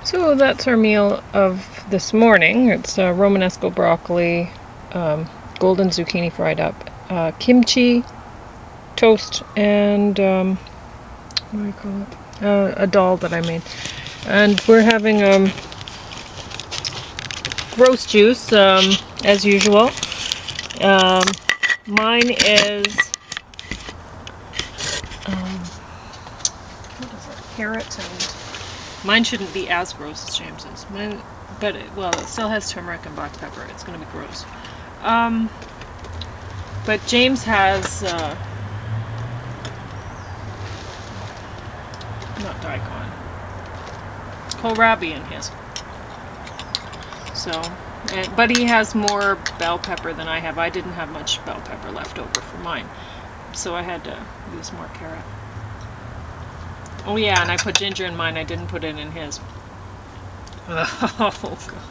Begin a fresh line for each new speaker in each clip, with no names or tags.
So that's our meal of this morning. It's Romanesco broccoli, golden zucchini fried up, kimchi, toast, and what do you call it? A dal that I made. And we're having roast juice as usual. Um, mine is what is it? Carrot and mine shouldn't be as gross as James's. Mine, but well, it still has turmeric and black pepper. It's going to be gross. But James has not daikon, kohlrabi in his. So, but he has more bell pepper than I have. I didn't have much bell pepper left over for mine, so I had to use more carrot. Oh yeah, and I put ginger in mine. I didn't put it in his. Oh god.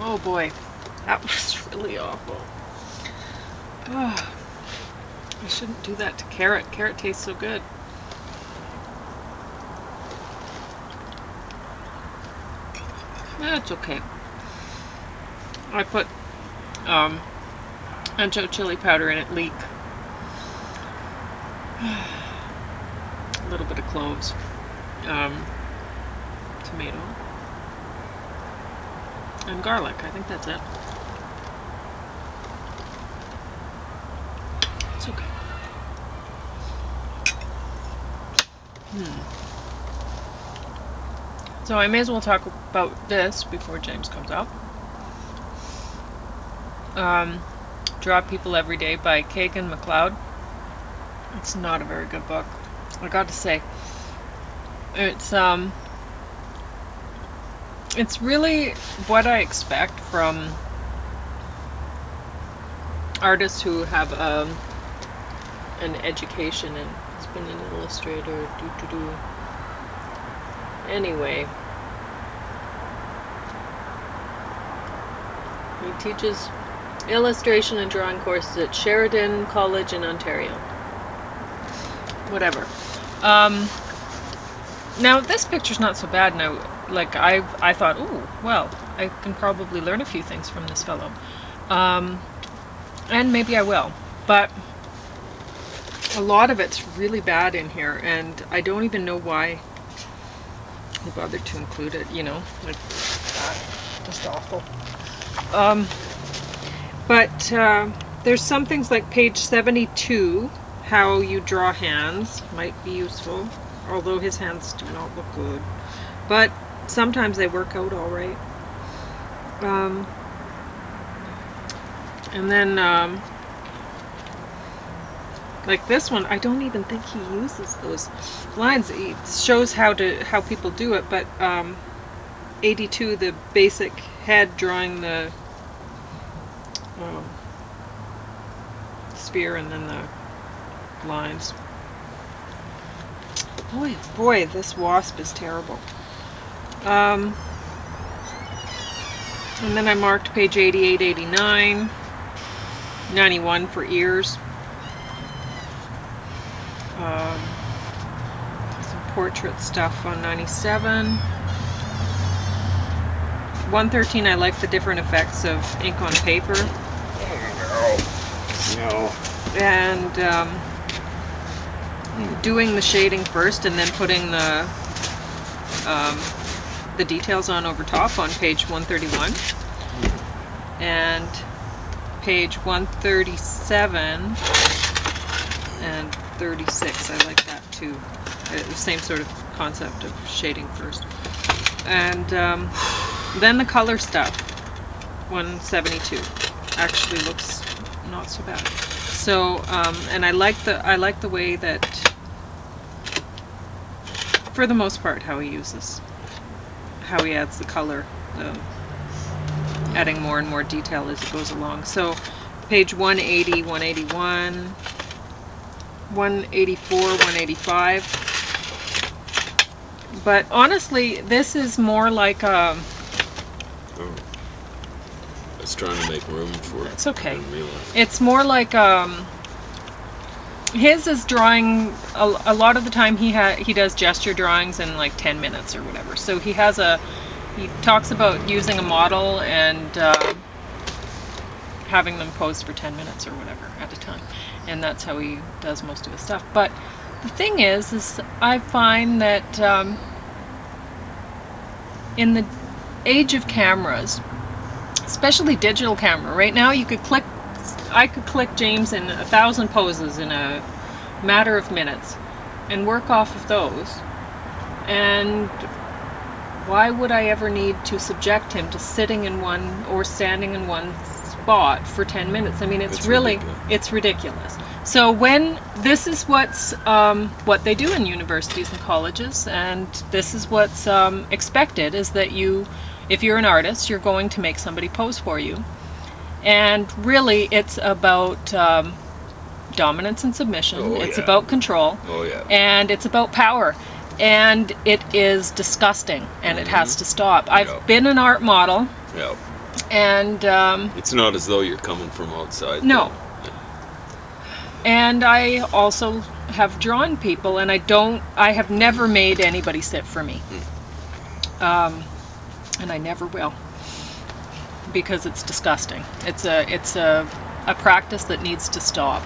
Oh boy, that was really awful. Oh, I shouldn't do that to carrot. Carrot tastes so good. That's okay. I put ancho chili powder in it, leek. A little bit of cloves, tomato, and garlic. I think that's it. It's okay. So I may as well talk about this before James comes out. Draw People Every Day by Kagan MacLeod. It's not a very good book, I got to say. It's really what I expect from artists who have an education and has been an illustrator. Anyway, he teaches illustration and drawing courses at Sheridan College in Ontario. Whatever. Now this picture's not so bad now. Like I thought, ooh, well, I can probably learn a few things from this fellow. And maybe I will. But a lot of it's really bad in here, and I don't even know why he bothered to include it, like that. Just awful. But there's some things like page 72, how you draw hands, might be useful, although his hands do not look good. But sometimes they work out all right. And then, like this one, I don't even think he uses those lines. It shows how people do it, but 82, the basic head drawing the sphere and then the lines. Boy, this wasp is terrible. And then I marked page 88, 89, 91 for ears. Some portrait stuff on 97. 113, I like the different effects of ink on paper.
No.
And doing the shading first and then putting the details on over top on page 131. And page 137 and 36, I like that too. The same sort of concept of shading first. And then the color stuff, 172, actually looks not so bad. So, and I like the way that, for the most part, how he adds the color, adding more and more detail as it goes along. So page 180, 181, 184, 185. But honestly, this is more like a...
Oh. I was trying to make room for it.
It's okay.
I didn't realize.
It's more like his is drawing a lot of the time. He does gesture drawings in like 10 minutes or whatever. So he talks about using a model and having them pose for 10 minutes or whatever at a time, and that's how he does most of his stuff. But the thing is I find that in the age of cameras, especially digital camera, right now I could click James in 1,000 poses in a matter of minutes and work off of those. And why would I ever need to subject him to sitting in one or standing in one spot for 10 minutes? I mean, it's ridiculous. So when this is what they do in universities and colleges, and this is what's expected, is that if you're an artist, you're going to make somebody pose for you. And really, it's about dominance and submission. It's about control. And it's about power. And it is disgusting, and it has to stop. I've been an art model. And
it's not as though you're coming from outside.
No. And I also have drawn people, and I have never made anybody sit for me. And I never will, because it's disgusting. It's a practice that needs to stop.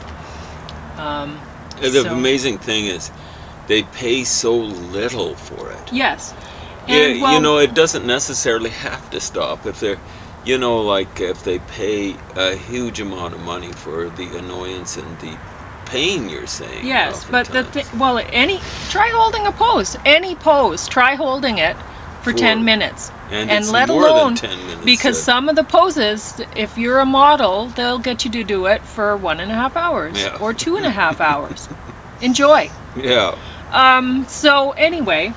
The amazing thing is they pay so little for it.
Yes.
And, well, it doesn't necessarily have to stop. If they're, like if they pay a huge amount of money for the annoyance and the pain you're saying.
Yes, but try holding a pose. Any pose, try holding it for 10 minutes.
And
let
more
alone,
than 10 minutes,
because some of the poses, if you're a model, they'll get you to do it for 1.5 hours or 2.5 hours. Enjoy.
Yeah.
So anyway,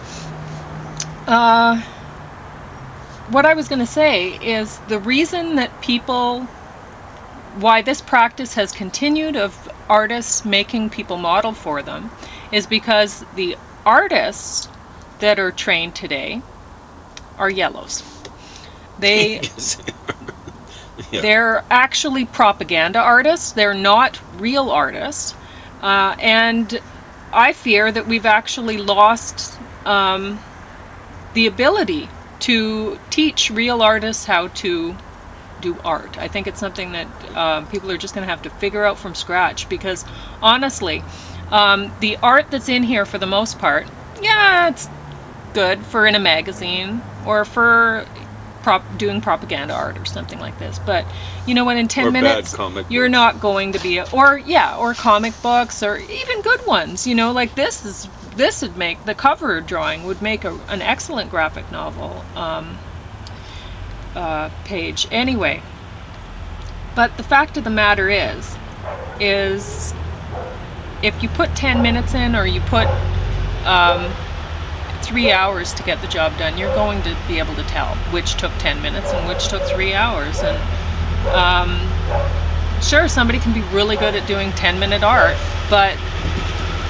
what I was going to say is the reason that why this practice has continued of artists making people model for them is because the artists that are trained today are yellows. They're actually propaganda artists. They're not real artists. And I fear that we've actually lost the ability to teach real artists how to do art. I think it's something that people are just going to have to figure out from scratch, because honestly, the art that's in here for the most part, it's good for in a magazine or for doing propaganda art or something like this. But you know what, in 10 minutes you're not going to be or comic books, or even good ones, like this would make the cover drawing would make an excellent graphic novel page anyway. But the fact of the matter is if you put 10 minutes in, or you put 3 hours to get the job done, you're going to be able to tell which took 10 minutes and which took 3 hours. And sure, somebody can be really good at doing 10-minute art, but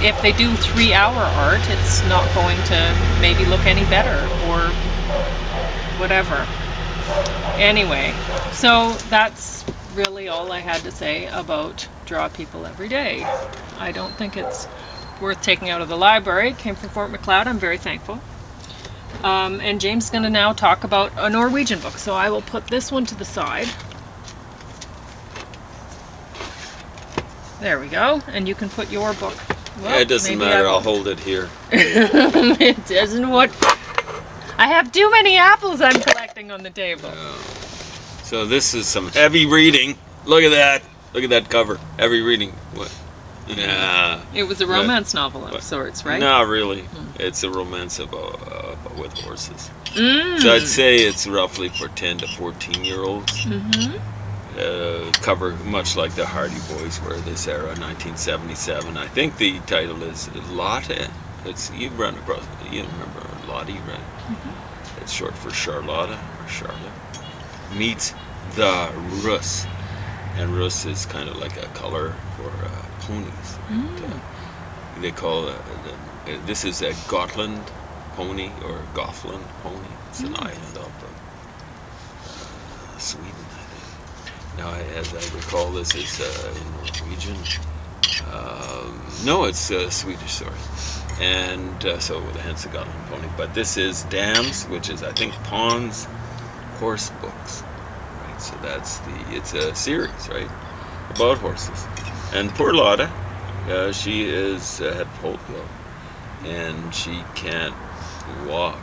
if they do 3-hour art, it's not going to maybe look any better or whatever. Anyway, so that's really all I had to say about Draw People Every Day. I don't think it's worth taking out of the library. It came from Fort Macleod. I'm very thankful. And James is going to now talk about a Norwegian book, so I will put this one to the side. There we go. And you can put your book. Well,
it doesn't matter. I'll hold it here.
It doesn't. I have too many apples I'm collecting on the table.
So this is some heavy reading. Look at that. Look at that cover. Heavy reading. What? Yeah.
It was a romance novel of sorts, right?
Not really. It's a romance about with horses. So I'd say it's roughly for 10 to 14-year-olds. Cover much like the Hardy Boys were this era, 1977. I think the title is Lotte. You remember Lotte, right? It's short for Charlotta or Charlotte. Meets the Russ. And Rus is kind of like a color for ponies. Right? They call this is a Gotland pony or Gothland pony. It's an island off of Sweden, I think. Now, as I recall, this is in Norwegian. No, it's Swedish, sorry. And so hence the Gotland pony. But this is Dams, which is, I think, Pons horse books. Right, so it's a series, right, about horses. And poor Lotta, she had polio, and she can't walk.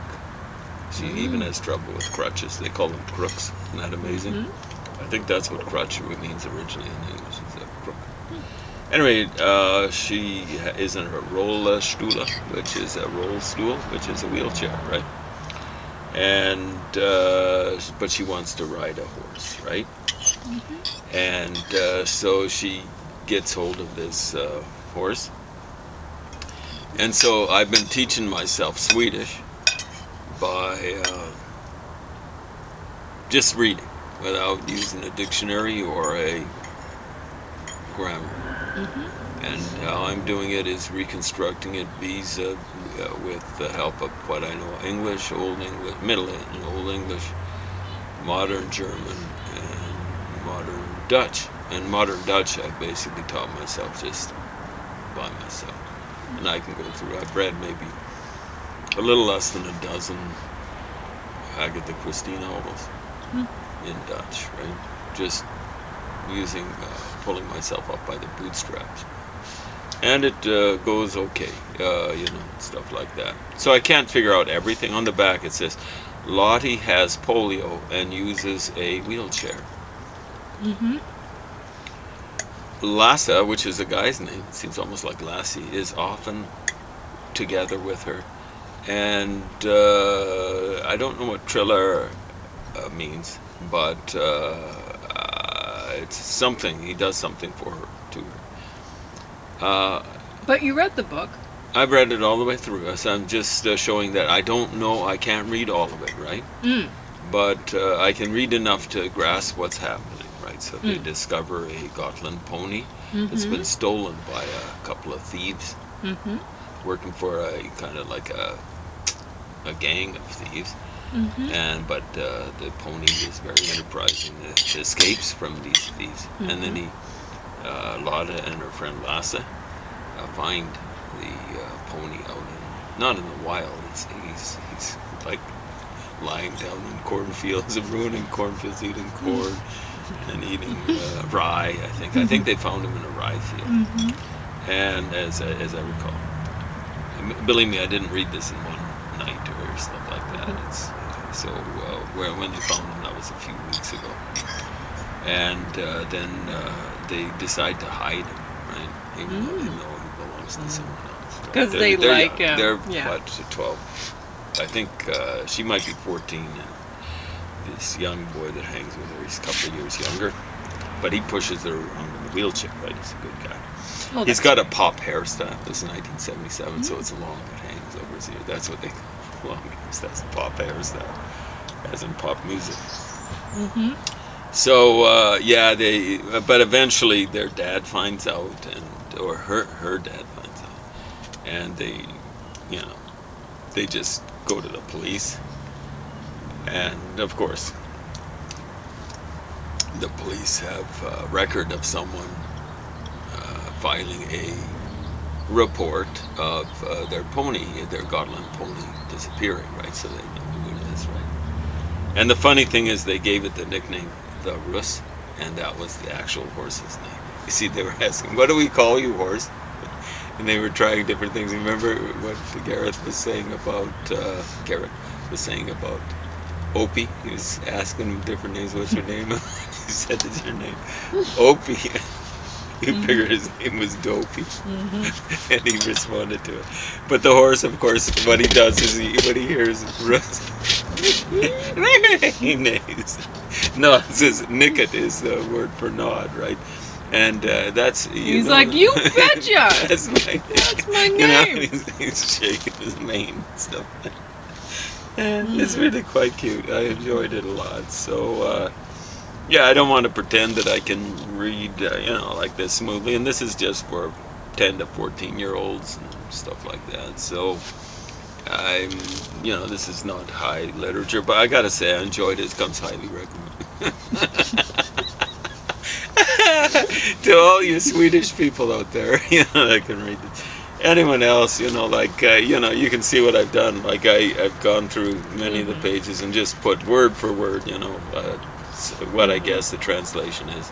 She even has trouble with crutches. They call them crooks. Isn't that amazing? I think that's what crutch means originally in English. It's a crook. Anyway, she is in her rollstol, which is a roll stool, which is a wheelchair, right? And but she wants to ride a horse, right? And so she gets hold of this horse. And so I've been teaching myself Swedish by just reading without using a dictionary or a grammar. And how I'm doing it is reconstructing it with the help of what I know: English, Old English, Middle and Old English, modern German, and modern Dutch. And modern Dutch I basically taught myself just by myself. And I can go through, I've read maybe a little less than a dozen Agatha Christie novels in Dutch, right? Just using, pulling myself up by the bootstraps. And it goes okay, stuff like that. So I can't figure out everything. On the back it says, Lottie has polio and uses a wheelchair. Lasse, which is a guy's name, it seems almost like Lassie, is often together with her. And I don't know what Triller means, but it's something. He does something for her, to her.
But you read the book.
I've read it all the way through. So I'm just showing that I don't know, I can't read all of it, right? But I can read enough to grasp what's happening. Right, so they discover a Gotland pony that's been stolen by a couple of thieves working for a kind of like a gang of thieves. But the pony is very enterprising. It escapes from these thieves, and then Lotta and her friend Lasse find the pony out not in the wild. He's like lying down in cornfields and ruining cornfields, eating corn. And eating rye, I think. I think they found him in a rye field. And as I recall, believe me, I didn't read this in one night or stuff like that. It's when they found him, that was a few weeks ago. And then they decide to hide him, right? Even though they know he belongs to someone else.
Because
right?
they're like
young. They're what, 12? I think she might be 14. And this young boy that hangs with her, he's a couple of years younger, but he pushes her around in the wheelchair, right? He's a good guy. He's got a pop hairstyle. This is 1977, so it's long that hangs over his ear. That's what they call long hairs. That's the pop hairstyle, as in pop music. So but eventually their dad finds out, or her dad finds out, and they just go to the police. And of course, the police have a record of someone filing a report of their Gotland pony disappearing, right? So they know who it is, right? And the funny thing is, they gave it the nickname the Rus, and that was the actual horse's name. You see, they were asking, "What do we call you, horse?" And they were trying different things. Remember what Gareth was saying about Opie? He was asking him different names. What's your name? He said, "It's your name, Opie." He figured his name was Dopey, and he responded to it. But the horse, of course, what he does is when he hears Rus, he neighs. No, it says nicket is the word for nod, right? And that's
he's like, "You betcha."
That's my
name.
He's shaking his mane and stuff. And it's really quite cute. I enjoyed it a lot. So Yeah, I don't want to pretend that I can read, like this smoothly. And this is just for 10 to 14-year-olds and stuff like that. So I'm, this is not high literature, but I gotta say I enjoyed it. It comes highly recommended. To all you Swedish people out there, that can read this. Anyone else, you can see what I've done. Like I've gone through many of the pages and just put word for word, what I guess the translation is,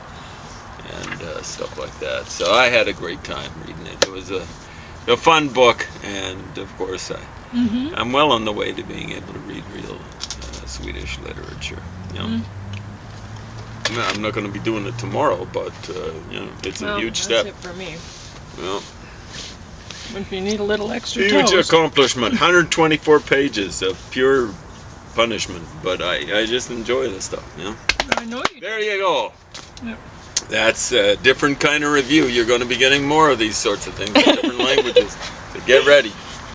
and stuff like that. So I had a great time reading it. It was a fun book, and of course I'm well on the way to being able to read real Swedish literature. I'm not going to be doing it tomorrow, but it's a huge step.
That's it for me.
Well,
if you need a little extra
huge
toast.
accomplishment. 124 pages of pure punishment, but I just enjoy this stuff.
I know you.
There you go.
Yep.
That's a different kind of review. You're going to be getting more of these sorts of things in different languages. So get ready.